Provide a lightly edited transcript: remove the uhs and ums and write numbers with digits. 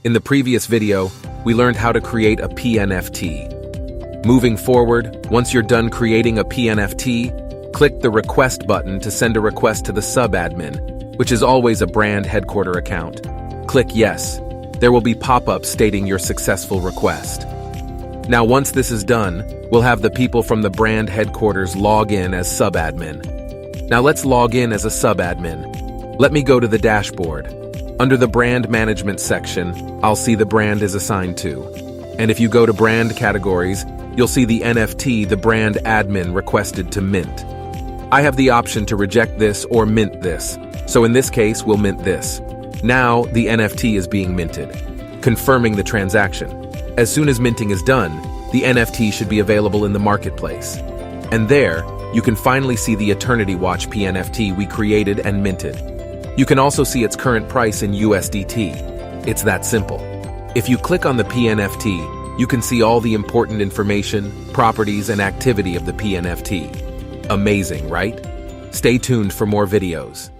In the previous video, we learned how to create a pNFT. Moving forward, once you're done creating a pNFT, click the Request button to send a request to the subadmin, which is always a brand headquarter account. Click Yes. There will be pop-ups stating your successful request. Now once this is done, we'll have the people from the brand headquarters log in as subadmin. Now let's log in as a subadmin. Let me go to the dashboard. Under the brand management section, I'll see the brand is assigned to. And if you go to brand categories, you'll see the NFT the brand admin requested to mint. I have the option to reject this or mint this. So in this case, we'll mint this. Now the NFT is being minted, confirming the transaction. As soon as minting is done, the NFT should be available in the marketplace. And there, you can finally see the Eternity Watch pNFT we created and minted. You can also see its current price in USDT. It's that simple. If you click on the pNFT, you can see all the important information, properties, and activity of the pNFT. Amazing, right? Stay tuned for more videos.